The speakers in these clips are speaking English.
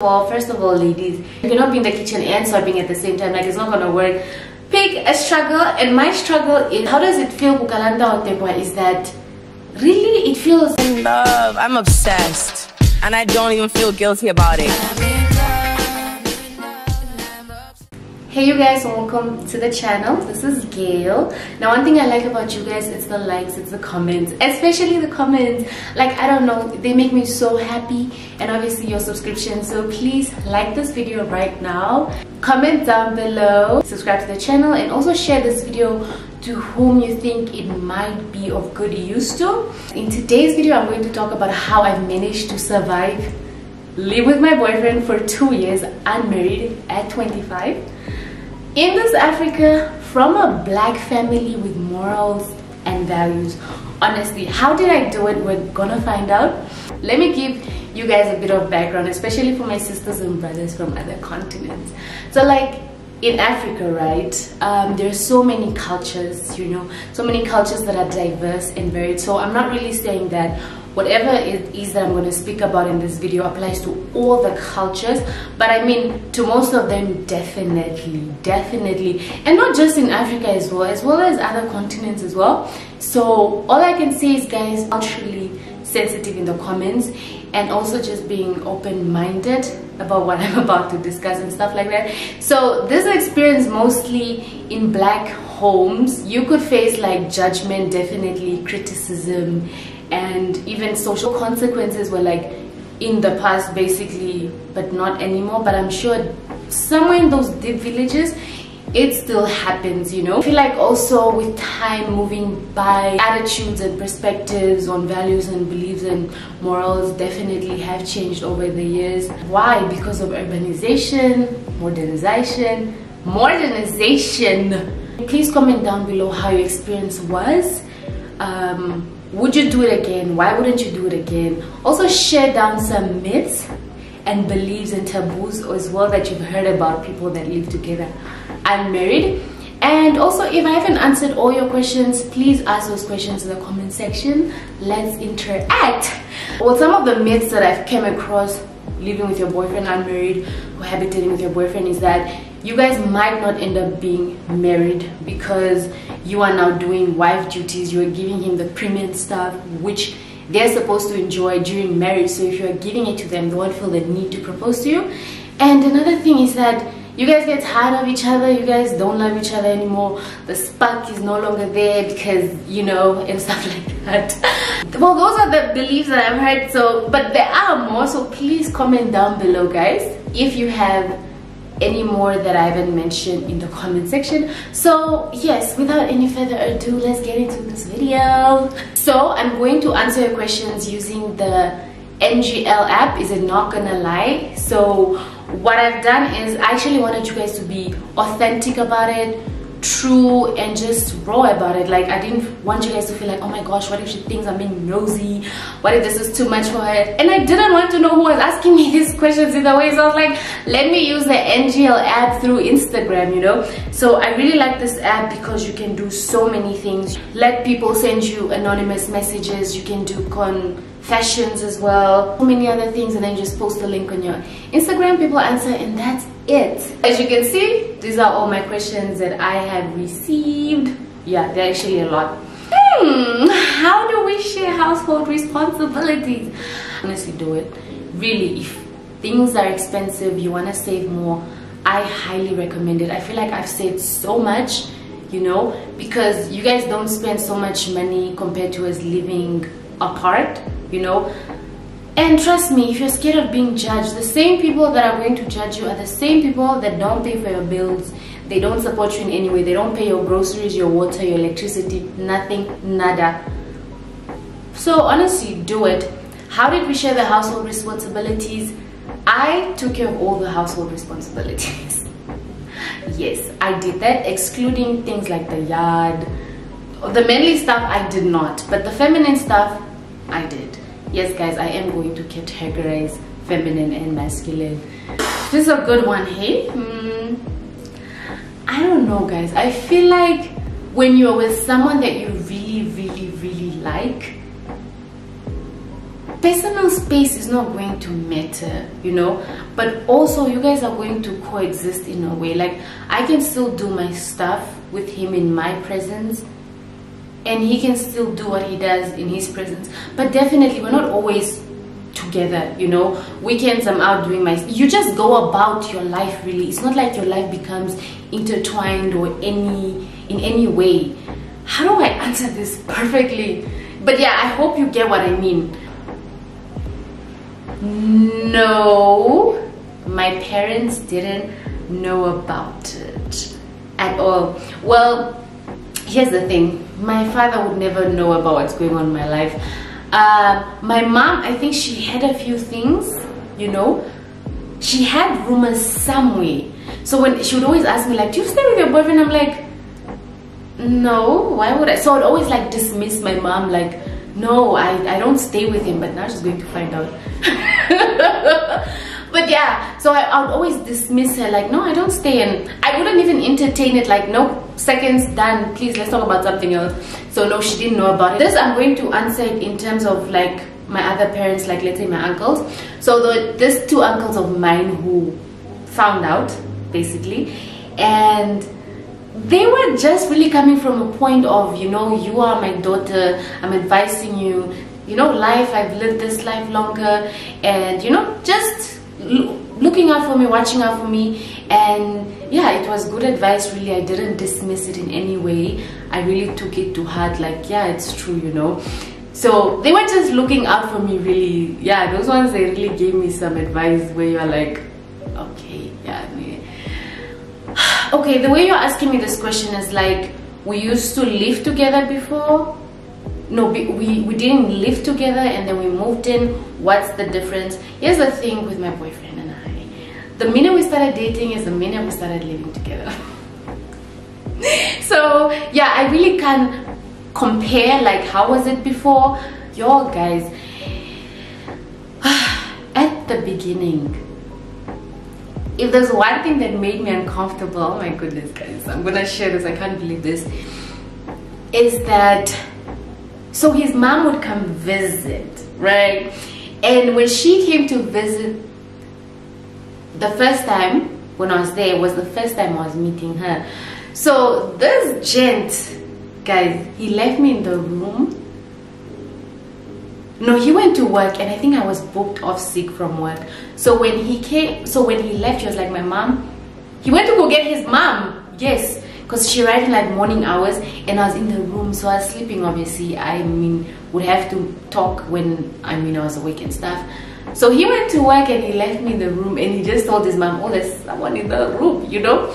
Well, first of all, ladies, you cannot be in the kitchen and swiping at the same time. Like, it's not gonna work. Pick a struggle, and my struggle is, how does it feel kukalanda otebwa, is that really it feels in love. I'm obsessed, and I don't even feel guilty about it. Hey you guys, welcome to the channel. This is Gayle. Now, one thing I like about you guys, it's the likes, it's the comments, especially the comments. Like, I don't know, they make me so happy, and obviously your subscription. So please like this video right now, comment down below, subscribe to the channel, and also share this video to whom you think it might be of good use to. In today's video, I'm going to talk about how I've managed to survive, live with my boyfriend for 2 years, unmarried at 25. In this Africa, from a black family with morals and values. Honestly, how did I do it? We're gonna find out. Let me give you guys a bit of background, especially for my sisters and brothers from other continents. So, like, in Africa, right, there are so many cultures, you know, so many cultures that are diverse and varied. So I'm not really saying that whatever it is that I'm going to speak about in this video applies to all the cultures, but I mean to most of them, definitely, and not just in Africa as well as other continents as well. So all I can say is, guys, culturally sensitive in the comments, and also just being open-minded about what I'm about to discuss and stuff like that. So this experience mostly in black homes, you could face like judgment, definitely criticism, and even social consequences were like in the past basically, but not anymore. But I'm sure somewhere in those deep villages it still happens, you know. I feel like also with time moving by, attitudes and perspectives on values and beliefs and morals definitely have changed over the years. Why? Because of urbanization, modernization. Please comment down below how your experience was. Would you do it again? Why wouldn't you do it again? Also share down some myths and beliefs and taboos as well that you've heard about people that live together unmarried. And also, if I haven't answered all your questions, please ask those questions in the comment section. Let's interact. Well, some of the myths that I've came across living with your boyfriend unmarried, cohabitating with your boyfriend, is that you guys might not end up being married because you are now doing wife duties. You are giving him the premium stuff which they're supposed to enjoy during marriage. So if you're giving it to them, they won't feel the need to propose to you. And another thing is that you guys get tired of each other, you guys don't love each other anymore, the spark is no longer there because, you know, and stuff like that. Well, those are the beliefs that I've heard. So, but there are more, so please comment down below, guys, if you have any more that I haven't mentioned in the comment section. So yes, without any further ado, let's get into this video. So I'm going to answer your questions using the NGL app. Is it not gonna lie? So what I've done is I actually wanted you guys to be authentic about it, true, and just raw about it. Like, I didn't want you guys to feel like, oh my gosh, what if she thinks I'm being nosy? What if this is too much for her? And I didn't want to know who was asking me these questions either way, so I was like, let me use the NGL app through Instagram, you know. So I really like this app because you can do so many things. Let people send you anonymous messages, you can do confessions as well, so many other things, and then just post the link on your Instagram, people answer, and that's it. As you can see, these are all my questions that I have received. Yeah, they're actually a lot. How do we share household responsibilities? Honestly, do it. Really, if things are expensive, you want to save more, I highly recommend it. I feel like I've saved so much, you know, because you guys don't spend so much money compared to us living apart, you know. And trust me, if you're scared of being judged, the same people that are going to judge you are the same people that don't pay for your bills. They don't support you in any way. They don't pay your groceries, your water, your electricity, nothing, nada. So honestly, do it. How did we share the household responsibilities? I took care of all the household responsibilities. Yes, I did that, excluding things like the yard. The manly stuff I did not, but the feminine stuff I did. Yes, guys, I am going to categorize feminine and masculine. This is a good one, hey? I don't know, guys. I feel like when you're with someone that you really like, personal space is not going to matter, you know, but also you guys are going to coexist in a way. Like, I can still do my stuff with him in my presence, and he can still do what he does in his presence, but definitely we're not always together, you know. Weekends I'm out doing my, you just go about your life, really. It's not like your life becomes intertwined or in any way. How do I answer this perfectly? But yeah, I hope you get what I mean. No, my parents didn't know about it at all. Well, here's the thing, my father would never know about what's going on in my life. My mom, I think she had a few things, you know, she had rumors somewhere. So when she would always ask me like, do you stay with your boyfriend? I'm like, no, why would I? So I'd always like dismiss my mom, like, no, I don't stay with him, but now she's going to find out. But yeah, so I would always dismiss her, like, no, I don't stay, and I wouldn't even entertain it, like, no, seconds, done, please, let's talk about something else. So no, she didn't know about it. This I'm going to answer it in terms of like my other parents, like let's say my uncles. So there's two uncles of mine who found out, basically, and they were just really coming from a point of, you know, you are my daughter, I'm advising you, you know, life, I've lived this life longer, and you know, just looking out for me, watching out for me. And yeah, it was good advice, really. I didn't dismiss it in any way. I really took it to heart, like, yeah, it's true, you know. So they were just looking out for me, really. Yeah, those ones, they really gave me some advice where you're like, okay, yeah, okay, the way you're asking me this question is like, we used to live together before. No, we didn't live together and then we moved in. What's the difference? Here's the thing with my boyfriend and I. The minute we started dating is the minute we started living together. So yeah, I really can't compare like how was it before. Yo guys, at the beginning, if there's one thing that made me uncomfortable, oh my goodness guys, I'm gonna share this, I can't believe this, is that, so his mom would come visit, right? And when she came to visit, the first time when I was there was the first time I was meeting her. So this gent, guys, he left me in the room. No, he went to work and I think I was booked off sick from work. So when he came, so when he left, he was like, my mom, he went to go get his mom, yes, because she arrived in like morning hours and I was in the room, so I was sleeping obviously. I mean, would have to talk when I was awake and stuff. So he went to work and he left me in the room and he just told his mom, oh, there's someone in the room, you know.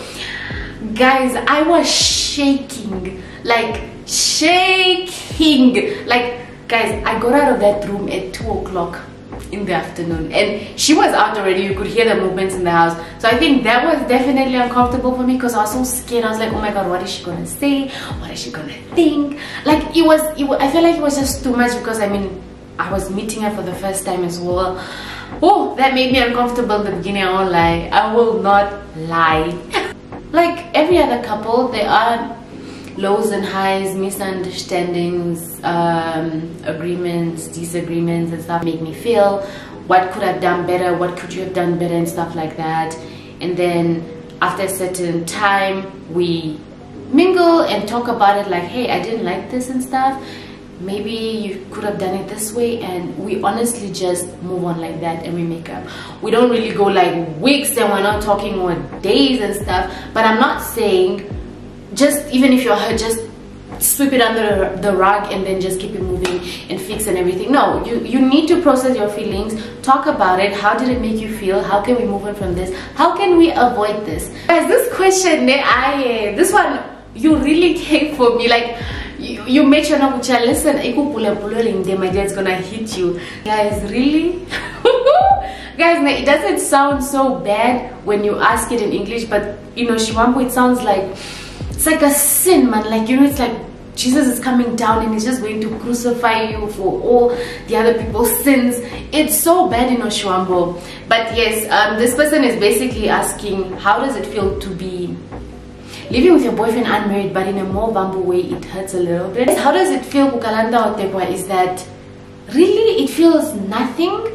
Guys, I was shaking, like shaking, like, guys, I got out of that room at 2 o'clock in the afternoon and she was out already. You could hear the movements in the house. So I think that was definitely uncomfortable for me because I was so scared. I was like, oh my god, what is she gonna say? What is she gonna think? Like, I feel like it was just too much because I mean, I was meeting her for the first time as well. Oh, that made me uncomfortable in the beginning. I won't lie. I will not lie. Like every other couple, there are lows and highs, misunderstandings, agreements, disagreements and stuff. Make me feel what could I have done better, what could you have done better and stuff like that. And then after a certain time we mingle and talk about it, like, hey, I didn't like this and stuff, maybe you could have done it this way, and we honestly just move on like that and we make up. We don't really go like weeks and we're not talking or days and stuff. But I'm not saying just, even if you're hurt, just sweep it under the rug and then just keep it moving and fix and everything. No, you need to process your feelings, talk about it. How did it make you feel? How can we move on from this? How can we avoid this? Guys, this question, this one, you really came for me. Like, you make sure not to listen, my dad's gonna hit you. Guys, really? Guys, it doesn't sound so bad when you ask it in English, but you know, Shiwambo, it sounds like, it's like a sin, man. Like, you know, it's like Jesus is coming down and he's just going to crucify you for all the other people's sins. It's so bad, you know, Shiwambo. But yes, this person is basically asking, how does it feel to be living with your boyfriend unmarried, but in a more bamboo way? It hurts a little bit. How does it feel, Kukalanda Otekwa, is that really it feels nothing,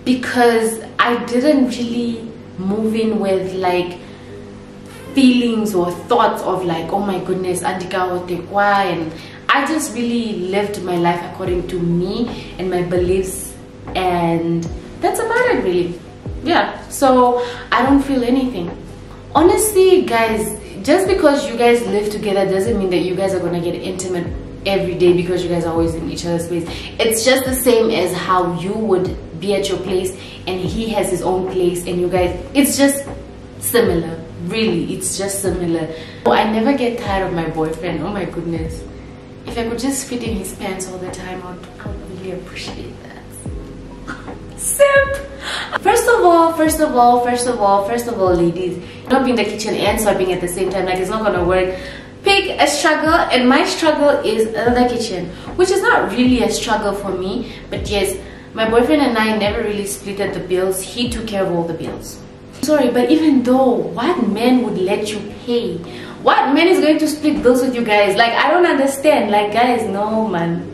because I didn't really move in with like feelings or thoughts of like, oh my goodness, Andika Otekwa, and I just really lived my life according to me and my beliefs, and that's about it really. Yeah, so I don't feel anything. Honestly, guys, just because you guys live together doesn't mean that you guys are gonna get intimate every day because you guys are always in each other's space. It's just the same as how you would be at your place and he has his own place, and you guys, it's just similar. Really, it's just similar. I never get tired of my boyfriend. Oh my goodness, if I could just fit in his pants all the time, I would really appreciate that. Simp. First of all, ladies, not be in the kitchen and swiping at the same time. Like, it's not gonna work. Pick a struggle, and my struggle is the kitchen, which is not really a struggle for me. But yes, my boyfriend and I never really split the bills. He took care of all the bills. Sorry, but even though, what man would let you pay? What man is going to split bills with you guys? Like, I don't understand. Like, guys, no, man.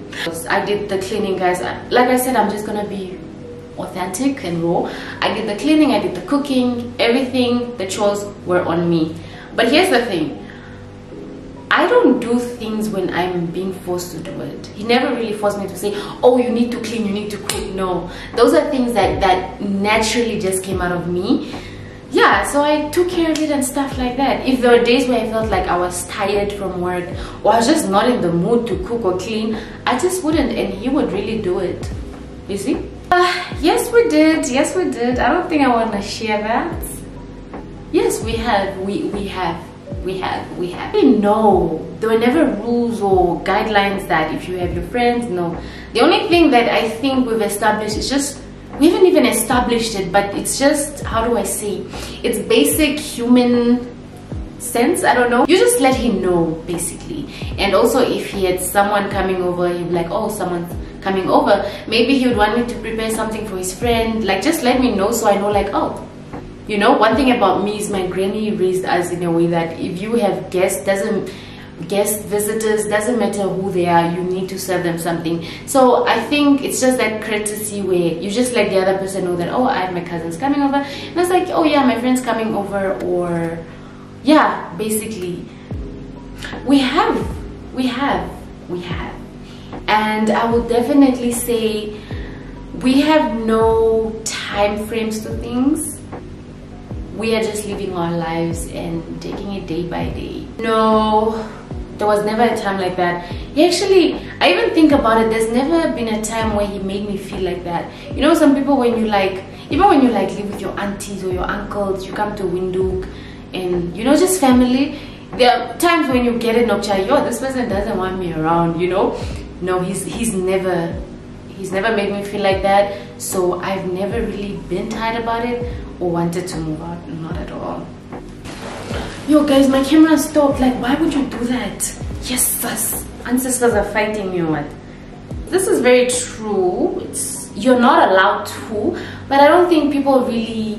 I did the cleaning, guys. Like I said, I'm just gonna be authentic and raw. I did the cleaning, I did the cooking, everything. The chores were on me. But here's the thing, I don't do things when I'm being forced to do it. He never really forced me to say, oh, you need to clean, you need to cook. No, those are things that naturally just came out of me. Yeah, so I took care of it and stuff like that. If there were days where I felt like I was tired from work, or I was just not in the mood to cook or clean, I just wouldn't, and he would really do it. You see? Yes, we did. Yes, we did. I don't think I want to share that. Yes, we have. We have. No, there were never rules or guidelines that if you have your friends, no. The only thing that I think we've established is just, we haven't even established it, but it's just, how do I say, it's basic human sense. I don't know, you just let him know basically. And also, if he had someone coming over, he'd be like, oh, someone's coming over, maybe he would want me to prepare something for his friend. Like, just let me know so I know, like, oh, you know. One thing about me is my granny raised us in a way that if you have guests, visitors, doesn't matter who they are, you need to serve them something. So I think it's just that courtesy where you just let the other person know that, oh, I have my cousins coming over, and it's like, oh yeah, my friend's coming over. Or yeah, basically we have, and I will definitely say we have no time frames to things. We are just living our lives and taking it day by day. No, there was never a time like that. He actually, I even think about it, there's never been a time where he made me feel like that. You know, some people, when you like, even when you like live with your aunties or your uncles, you come to Windhoek and, you know, just family, there are times when you get a nokcha, yo, this person doesn't want me around, you know. No, he's never made me feel like that. So I've never really been tired about it or wanted to move out. Not at all. Yo guys, my camera stopped. Like, why would you do that? Yes, sus. Ancestors are fighting me or what? This is very true. You're not allowed to, but I don't think people really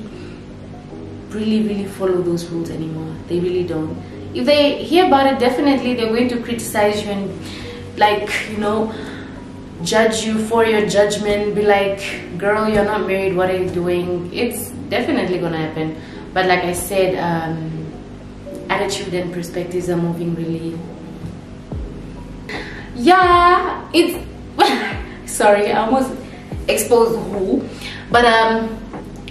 follow those rules anymore. They really don't. If they hear about it, definitely they're going to criticize you and, like, you know, judge you for your judgment, be like, girl, you're not married, what are you doing? It's definitely gonna happen. But like I said, attitude and perspectives are moving really. Yeah, it's sorry, I almost exposed who, but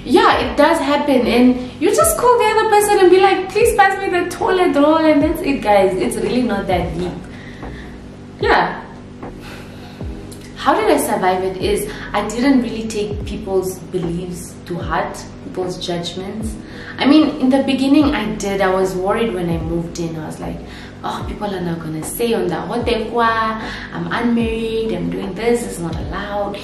yeah, it does happen, and you just call the other person and be like, please pass me the toilet roll, and that's it, guys. It's really not that deep. Yeah. How did I survive it is, I didn't really take people's beliefs to heart, people's judgments. I mean, in the beginning I did. I was worried when I moved in. I was like, oh, people are not gonna say on the hotekwa, I'm unmarried, I'm doing this, it's not allowed,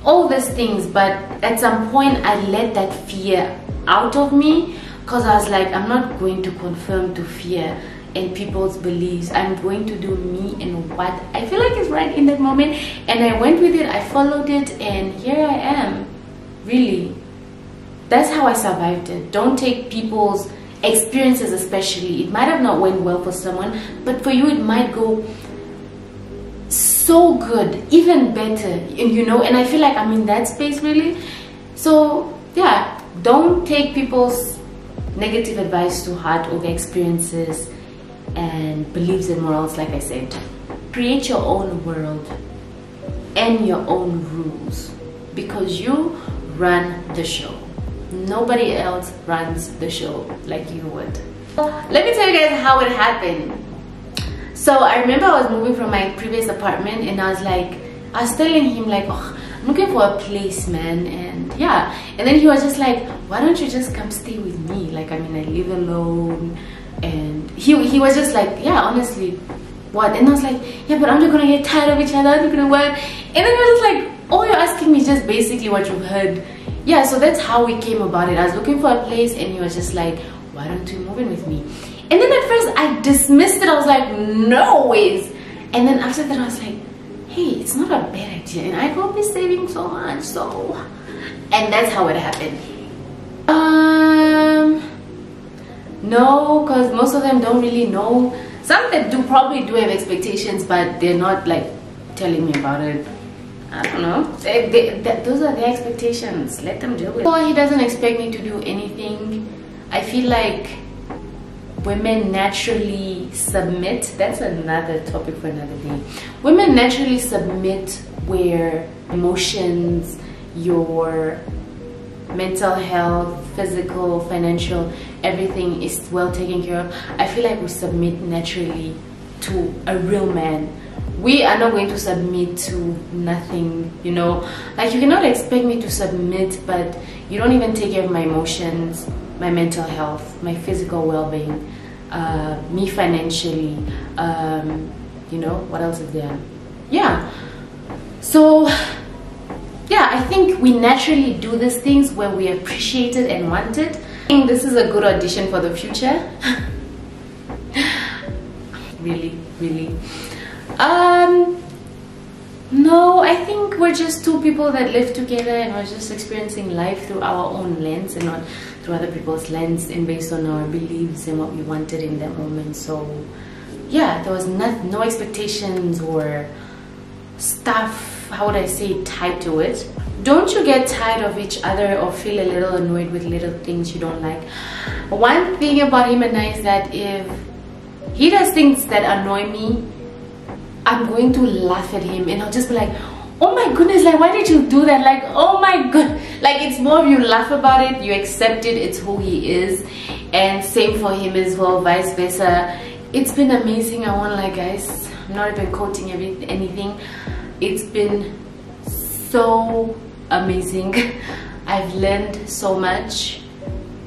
all these things. But at some point I let that fear out of me, because I was like, I'm not going to conform to fear and people's beliefs. I'm going to do me and what I feel like is right in that moment. And I went with it, I followed it, and here I am. Really, that's how I survived it. Don't take people's experiences, especially. It might have not went well for someone, but for you it might go so good, even better, and you know, and I feel like I'm in that space really. So yeah, don't take people's negative advice to heart over experiences and beliefs and morals. Like I said, create your own world and your own rules, because you run the show. Nobody else runs the show like you would. Let me tell you guys how it happened. So I remember I was moving from my previous apartment, and I was telling him like, oh, I'm looking for a place, man. And yeah, and then he was just like, why don't you just come stay with me? Like, I mean, I live alone. And he was just like, yeah, honestly, what? And I was like, yeah, but aren't you gonna get tired of each other? Aren't you gonna what? And then he was just like, all you're asking me is just basically what you've heard. Yeah, so that's how we came about it. I was looking for a place, and he was just like, why don't you move in with me? And then at first I dismissed it. I was like, no ways. And then after that I was like, hey, it's not a bad idea, and I will be saving so much. So, and that's how it happened. No, because most of them don't really know. Some that do probably do have expectations, but they're not like telling me about it. I don't know. Those are their expectations. Let them do it. So he doesn't expect me to do anything. I feel like women naturally submit. That's another topic for another day. Women naturally submit where emotions, your mental health, physical, financial, everything is well taken care of. I feel like we submit naturally to a real man. We are not going to submit to nothing, you know. Like, you cannot expect me to submit, but you don't even take care of my emotions, my mental health, my physical well-being, me financially, you know, what else is there? Yeah. So yeah, I think we naturally do these things where we appreciate it and want it. I think this is a good audition for the future. Really. No, I think we're just two people that live together, and we're just experiencing life through our own lens and not through other people's lens, and based on our beliefs and what we wanted in that moment. So yeah, there was no expectations or stuff, how would I say, tied to it. Don't you get tired of each other or feel a little annoyed with little things you don't like? One thing about him and I is that if he does things that annoy me, I'm going to laugh at him, and I'll just be like, oh my goodness, like, why did you do that? Like, oh my god. Like, it's more of you laugh about it, you accept it, it's who he is. And same for him as well, vice versa. It's been amazing. I won't lie, guys, I'm not even quoting anything. It's been so amazing. I've learned so much,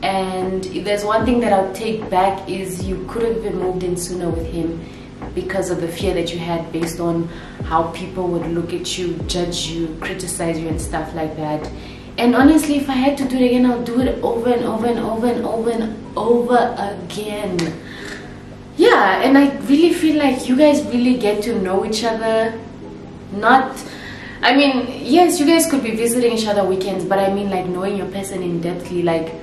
and if there's one thing that I'll take back is you could have even moved in sooner with him, because of the fear that you had based on how people would look at you, judge you, criticize you and stuff like that. And honestly, if I had to do it again, I'll do it over and over and over and over and over again. Yeah, and I really feel like you guys really get to know each other. Not, I mean, yes, you guys could be visiting each other weekends, but I mean like knowing your person in depthly, like,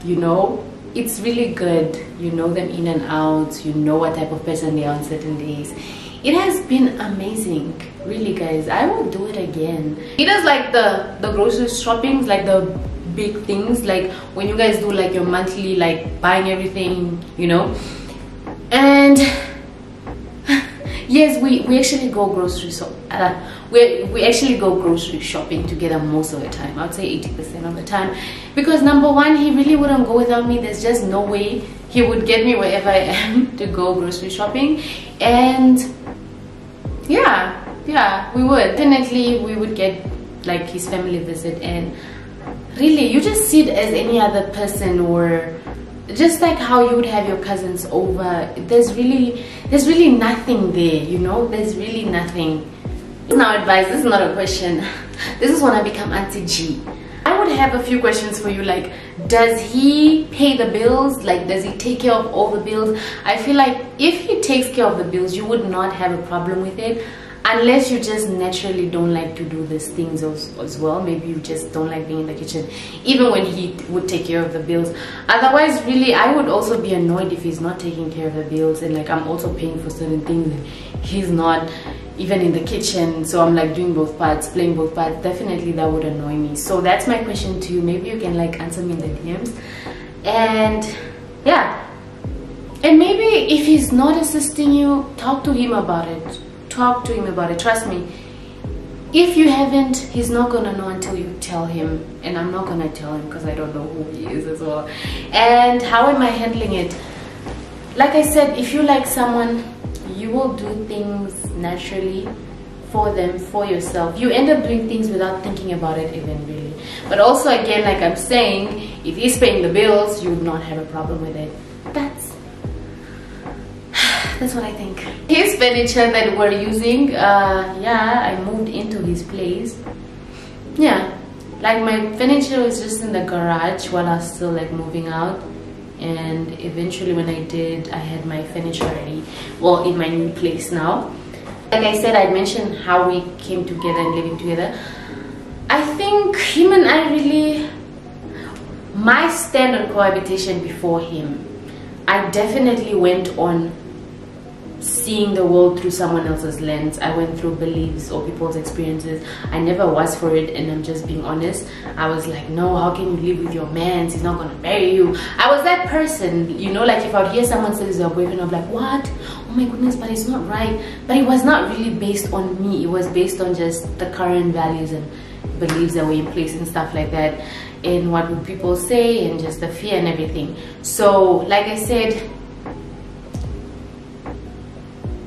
you know, it's really good. You know them in and out, you know what type of person they are on certain days. It has been amazing, really, guys. I will do it again. He does like the grocery shopping, like the big things, like when you guys do like your monthly, like buying everything, you know. And yes, we actually go grocery we actually go grocery shopping together most of the time. I would say 80% of the time, because number one, he really wouldn't go without me. There's just no way he would get me wherever I am to go grocery shopping. And yeah, we would definitely, we would get like his family visit, and really you just see it as any other person, or just like how you would have your cousins over. There's really nothing there, you know. There's really nothing. This is not advice, this is not a question. This is when I become Auntie G. I would have a few questions for you, like, does he pay the bills? Like, does he take care of all the bills? I feel like if he takes care of the bills, you would not have a problem with it, unless you just naturally don't like to do these things as well. Maybe you just don't like being in the kitchen, even when he would take care of the bills. Otherwise, really, I would also be annoyed if he's not taking care of the bills, and like I'm also paying for certain things and he's not. even in the kitchen. So I'm like doing both parts, playing both parts. Definitely that would annoy me. So that's my question to you. Maybe you can like answer me in the DMs. And yeah, and maybe if he's not assisting you, talk to him about it. Talk to him about it. Trust me, if you haven't, he's not gonna know until you tell him. And I'm not gonna tell him because I don't know who he is as well. And how am I handling it? Like I said, if you like someone, you will do things naturally for them, for yourself. You end up doing things without thinking about it even really. But also again, like I'm saying, if he's paying the bills, you would not have a problem with it. That's what I think. His furniture that we're using, yeah, I moved into his place. Yeah, like my furniture was just in the garage while I was still like moving out. And eventually when I did, I had my furniture ready, well, in my new place now. Like I said, I mentioned how we came together and living together. I think him and I really, my stand on cohabitation before him, I definitely went on seeing the world through someone else's lens. I went through beliefs or people's experiences. I never was for it, and I'm just being honest. I was like, no, how can you live with your man? He's not gonna marry you. I was that person, you know, like if I would hear someone say he's your boyfriend, I'm like, what? Oh my goodness, but it's not right. But it was not really based on me. It was based on just the current values and beliefs that were in place and stuff like that, and what would people say, and just the fear and everything. So like I said,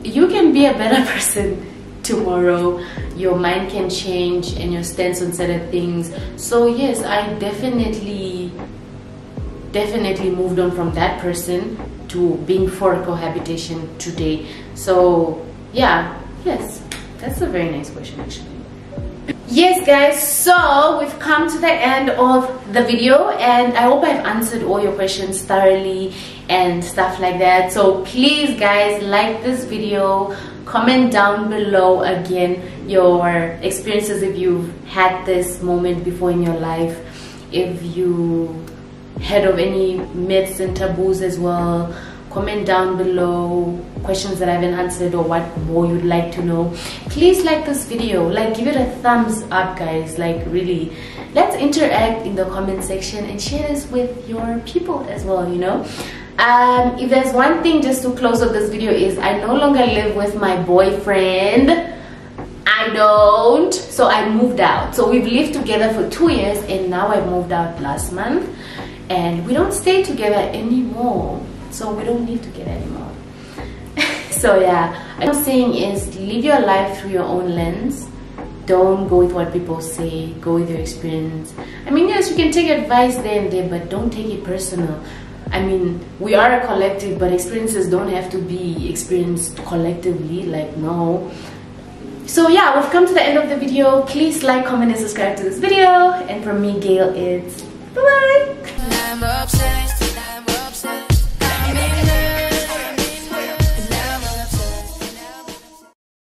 you can be a better person tomorrow. Your mind can change and your stance on certain things. So yes, I definitely moved on from that person to being for cohabitation today. So yeah, yes, that's a very nice question actually. Yes guys, so we've come to the end of the video, and I hope I've answered all your questions thoroughly and stuff like that. So please guys, like this video, comment down below again your experiences, if you've had this moment before in your life, if you heard of any myths and taboos as well. Comment down below questions that I haven't answered or what more you'd like to know. Please like this video, like give it a thumbs up guys, like really, let's interact in the comment section and share this with your people as well, you know. If there's one thing just to close up this video is, I no longer live with my boyfriend. I don't. So I moved out. So we've lived together for 2 years, and now I moved out last month, and we don't stay together anymore. So we don't live together anymore. So yeah, what I'm saying is, live your life through your own lens. Don't go with what people say, go with your experience. I mean, yes, you can take advice there and there, but don't take it personal. I mean, we are a collective, but experiences don't have to be experienced collectively, like no. So yeah, we've come to the end of the video. Please like, comment and subscribe to this video. And from me, Gayle, it's bye-bye.